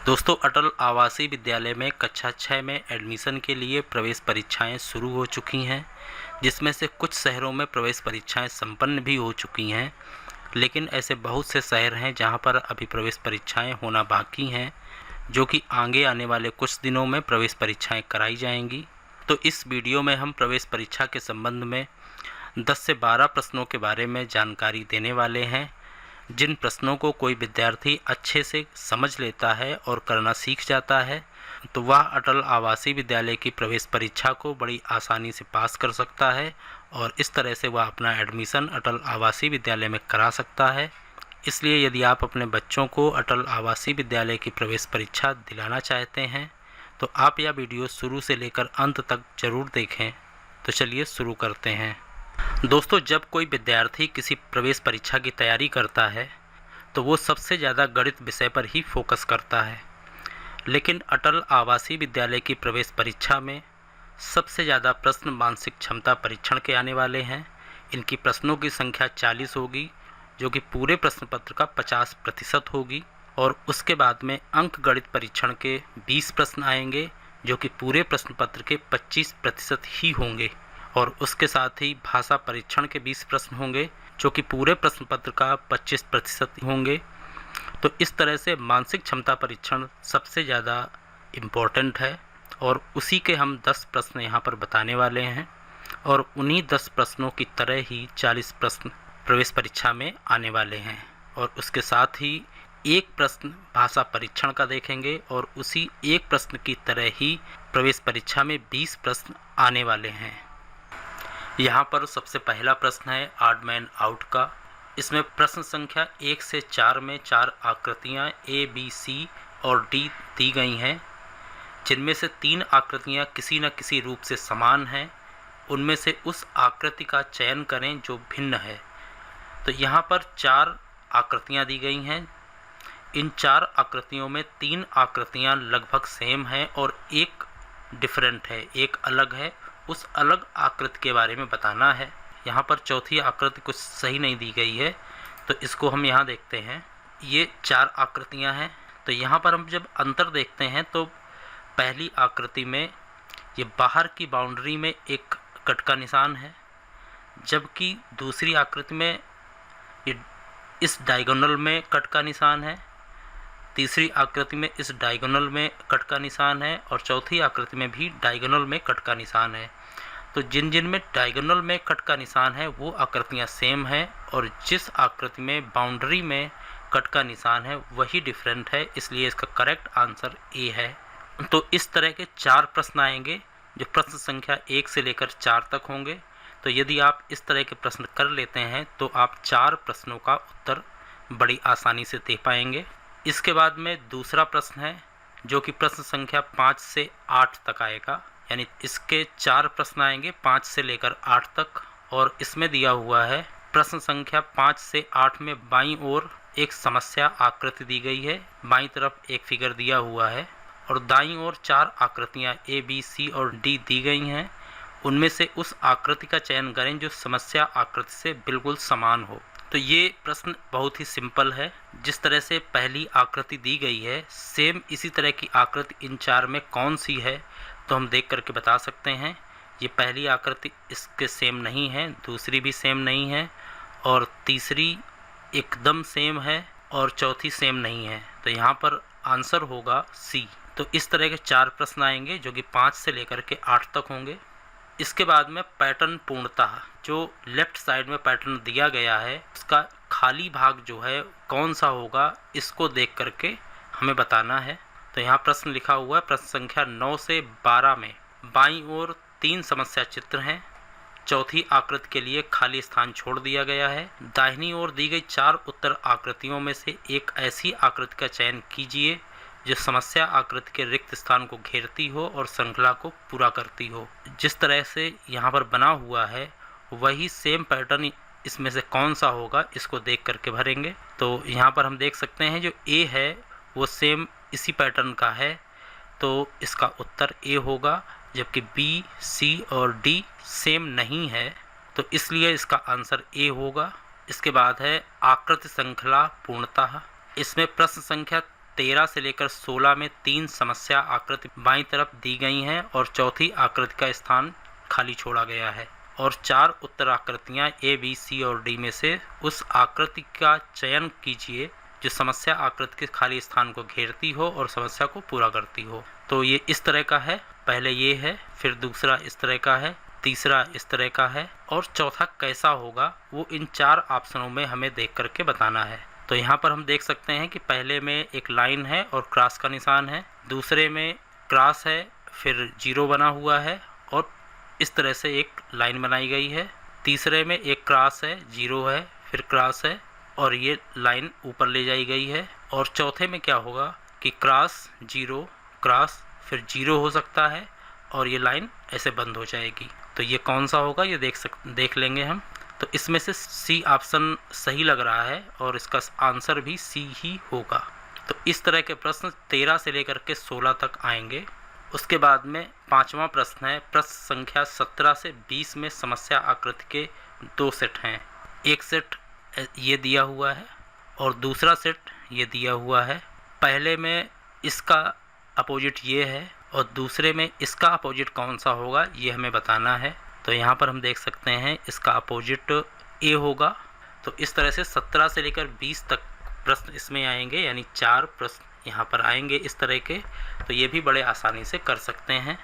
दोस्तों, अटल आवासीय विद्यालय में कक्षा 6 में एडमिशन के लिए प्रवेश परीक्षाएं शुरू हो चुकी हैं, जिसमें से कुछ शहरों में प्रवेश परीक्षाएं संपन्न भी हो चुकी हैं, लेकिन ऐसे बहुत से शहर हैं जहां पर अभी प्रवेश परीक्षाएं होना बाकी हैं, जो कि आगे आने वाले कुछ दिनों में प्रवेश परीक्षाएं कराई जाएंगी। तो इस वीडियो में हम प्रवेश परीक्षा के संबंध में 10 से 12 प्रश्नों के बारे में जानकारी देने वाले हैं। जिन प्रश्नों को कोई विद्यार्थी अच्छे से समझ लेता है और करना सीख जाता है, तो वह अटल आवासीय विद्यालय की प्रवेश परीक्षा को बड़ी आसानी से पास कर सकता है और इस तरह से वह अपना एडमिशन अटल आवासीय विद्यालय में करा सकता है। इसलिए यदि आप अपने बच्चों को अटल आवासीय विद्यालय की प्रवेश परीक्षा दिलाना चाहते हैं, तो आप यह वीडियो शुरू से लेकर अंत तक ज़रूर देखें। तो चलिए शुरू करते हैं। दोस्तों, जब कोई विद्यार्थी किसी प्रवेश परीक्षा की तैयारी करता है तो वो सबसे ज़्यादा गणित विषय पर ही फोकस करता है, लेकिन अटल आवासीय विद्यालय की प्रवेश परीक्षा में सबसे ज़्यादा प्रश्न मानसिक क्षमता परीक्षण के आने वाले हैं। इनकी प्रश्नों की संख्या 40 होगी, जो कि पूरे प्रश्न पत्र का 50% होगी, और उसके बाद में अंक गणित परीक्षण के 20 प्रश्न आएंगे, जो कि पूरे प्रश्न पत्र के 25% ही होंगे, और उसके साथ ही भाषा परीक्षण के 20 प्रश्न होंगे, जो कि पूरे प्रश्न पत्र का 25% होंगे। तो इस तरह से मानसिक क्षमता परीक्षण सबसे ज़्यादा इम्पोर्टेंट है, और उसी के हम 10 प्रश्न यहाँ पर बताने वाले हैं, और उन्हीं 10 प्रश्नों की तरह ही 40 प्रश्न प्रवेश परीक्षा में आने वाले हैं, और उसके साथ ही एक प्रश्न भाषा परीक्षण का देखेंगे, और उसी एक प्रश्न की तरह ही प्रवेश परीक्षा में 20 प्रश्न आने वाले हैं। यहाँ पर सबसे पहला प्रश्न है ऑड मैन आउट का। इसमें प्रश्न संख्या 1 से 4 में 4 आकृतियाँ A, B, C और D दी गई हैं, जिनमें से 3 आकृतियाँ किसी न किसी रूप से समान हैं। उनमें से उस आकृति का चयन करें जो भिन्न है। तो यहाँ पर 4 आकृतियाँ दी गई हैं। इन 4 आकृतियों में 3 आकृतियाँ लगभग सेम हैं और एक डिफरेंट है, एक अलग है। उस अलग आकृति के बारे में बताना है। यहाँ पर चौथी आकृति कुछ सही नहीं दी गई है, तो इसको हम यहाँ देखते हैं। ये 4 आकृतियाँ हैं। तो यहाँ पर हम जब अंतर देखते हैं तो पहली आकृति में ये बाहर की बाउंड्री में एक कट का निशान है, जबकि दूसरी आकृति में ये इस डायगोनल में कट का निशान है, तीसरी आकृति में इस डायगोनल में कट का निशान है, और चौथी आकृति में भी डायगोनल में कट का निशान है। तो जिन जिन में डायगोनल में कट का निशान है वो आकृतियाँ सेम हैं, और जिस आकृति में बाउंड्री में कट का निशान है वही डिफरेंट है, इसलिए इसका करेक्ट आंसर ए है। तो इस तरह के 4 प्रश्न आएंगे, जो प्रश्न संख्या 1 से लेकर 4 तक होंगे। तो यदि आप इस तरह के प्रश्न कर लेते हैं तो आप 4 प्रश्नों का उत्तर बड़ी आसानी से दे पाएंगे। इसके बाद में दूसरा प्रश्न है, जो कि प्रश्न संख्या 5 से 8 तक आएगा, यानी इसके 4 प्रश्न आएंगे 5 से लेकर 8 तक। और इसमें दिया हुआ है प्रश्न संख्या 5 से 8 में बाईं ओर एक समस्या आकृति दी गई है, बाईं तरफ एक फिगर दिया हुआ है, और दाईं ओर 4 आकृतियाँ A, B, C और D दी गई हैं। उनमें से उस आकृति का चयन करें जो समस्या आकृति से बिल्कुल समान हो। तो ये प्रश्न बहुत ही सिंपल है। जिस तरह से पहली आकृति दी गई है, सेम इसी तरह की आकृति इन 4 में कौन सी है, तो हम देख करके बता सकते हैं। ये पहली आकृति इसके सेम नहीं है, दूसरी भी सेम नहीं है, और तीसरी एकदम सेम है, और चौथी सेम नहीं है। तो यहाँ पर आंसर होगा सी। तो इस तरह के 4 प्रश्न आएंगे, जो कि 5 से लेकर के 8 तक होंगे। इसके बाद में पैटर्न पूर्णतः, जो लेफ्ट साइड में पैटर्न दिया गया है उसका खाली भाग जो है कौन सा होगा, इसको देख करके हमें बताना है। तो यहाँ प्रश्न लिखा हुआ है, प्रश्न संख्या 9 से 12 में बाईं ओर 3 समस्या चित्र हैं, चौथी आकृति के लिए खाली स्थान छोड़ दिया गया है। दाहिनी ओर दी गई 4 उत्तर आकृतियों में से एक ऐसी आकृति का चयन कीजिए जो समस्या आकृति के रिक्त स्थान को घेरती हो और श्रृंखला को पूरा करती हो। जिस तरह से यहाँ पर बना हुआ है वही सेम पैटर्न इसमें से कौन सा होगा, इसको देख करके भरेंगे। तो यहाँ पर हम देख सकते हैं जो ए है वो सेम इसी पैटर्न का है, तो इसका उत्तर ए होगा, जबकि बी, सी और डी सेम नहीं है, तो इसलिए इसका आंसर ए होगा। इसके बाद है आकृति श्रृंखला पूर्णतः। इसमें प्रश्न संख्या 13 से लेकर 16 में 3 समस्या आकृति बाईं तरफ दी गई हैं और चौथी आकृति का स्थान खाली छोड़ा गया है और 4 उत्तर आकृतियां ए, बी, सी और डी में से उस आकृति का चयन कीजिए जो समस्या आकृति के खाली स्थान को घेरती हो और समस्या को पूरा करती हो। तो ये इस तरह का है, पहले ये है, फिर दूसरा इस तरह का है, तीसरा इस तरह का है और चौथा कैसा होगा वो इन 4 ऑप्शनों में हमें देख करके बताना है। तो यहाँ पर हम देख सकते हैं कि पहले में एक लाइन है और क्रॉस का निशान है, दूसरे में क्रॉस है, फिर 0 बना हुआ है और इस तरह से एक लाइन बनाई गई है, तीसरे में एक क्रॉस है, 0 है, फिर क्रॉस है और ये लाइन ऊपर ले जाई गई है और चौथे में क्या होगा कि क्रॉस 0 क्रॉस फिर 0 हो सकता है और ये लाइन ऐसे बंद हो जाएगी। तो ये कौन सा होगा ये देख लेंगे हम। तो इसमें से सी ऑप्शन सही लग रहा है और इसका आंसर भी सी ही होगा। तो इस तरह के प्रश्न 13 से लेकर के 16 तक आएंगे। उसके बाद में 5वां प्रश्न है, प्रश्न संख्या 17 से 20 में समस्या आकृति के 2 सेट हैं। एक सेट ये दिया हुआ है और दूसरा सेट ये दिया हुआ है। पहले में इसका अपोजिट ये है और दूसरे में इसका अपोजिट कौन सा होगा ये हमें बताना है। तो यहाँ पर हम देख सकते हैं इसका अपोजिट ए होगा। तो इस तरह से 17 से लेकर 20 तक प्रश्न इसमें आएंगे, यानी 4 प्रश्न यहाँ पर आएंगे इस तरह के। तो ये भी बड़े आसानी से कर सकते हैं।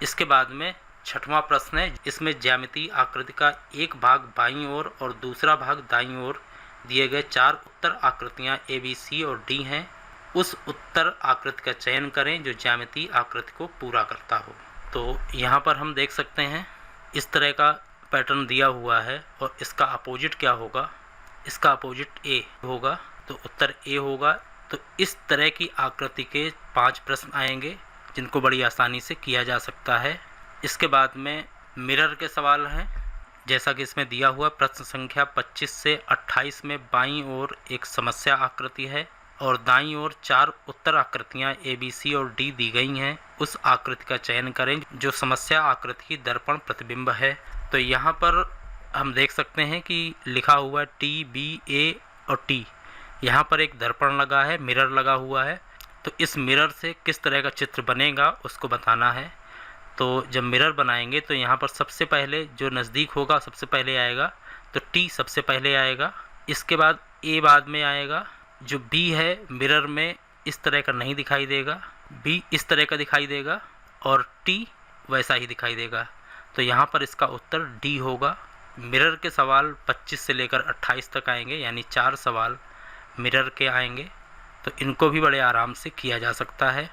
इसके बाद में 6वां प्रश्न है, इसमें ज्यामितीय आकृति का एक भाग बाईं ओर और दूसरा भाग दाईं ओर दिए गए 4 उत्तर आकृतियाँ ए, बी, सी और डी हैं। उस उत्तर आकृति का चयन करें जो ज्यामितीय आकृति को पूरा करता हो। तो यहाँ पर हम देख सकते हैं इस तरह का पैटर्न दिया हुआ है और इसका अपोजिट क्या होगा, इसका अपोजिट ए होगा, तो उत्तर ए होगा। तो इस तरह की आकृति के 5 प्रश्न आएंगे जिनको बड़ी आसानी से किया जा सकता है। इसके बाद में मिरर के सवाल हैं, जैसा कि इसमें दिया हुआ प्रश्न संख्या 25 से 28 में बाईं ओर एक समस्या आकृति है और दाईं ओर 4 उत्तर आकृतियां ए, बी, सी और डी दी गई हैं। उस आकृति का चयन करें जो समस्या आकृति की दर्पण प्रतिबिंब है। तो यहाँ पर हम देख सकते हैं कि लिखा हुआ है टी, बी, ए और टी। यहाँ पर एक दर्पण लगा है, मिरर लगा हुआ है। तो इस मिरर से किस तरह का चित्र बनेगा उसको बताना है। तो जब मिरर बनाएंगे तो यहाँ पर सबसे पहले जो नज़दीक होगा सबसे पहले आएगा, तो टी सबसे पहले आएगा, इसके बाद ए बाद में आएगा। जो बी है मिरर में इस तरह का नहीं दिखाई देगा, बी इस तरह का दिखाई देगा और टी वैसा ही दिखाई देगा। तो यहाँ पर इसका उत्तर डी होगा। मिरर के सवाल 25 से लेकर 28 तक आएंगे, यानी 4 सवाल मिरर के आएंगे। तो इनको भी बड़े आराम से किया जा सकता है।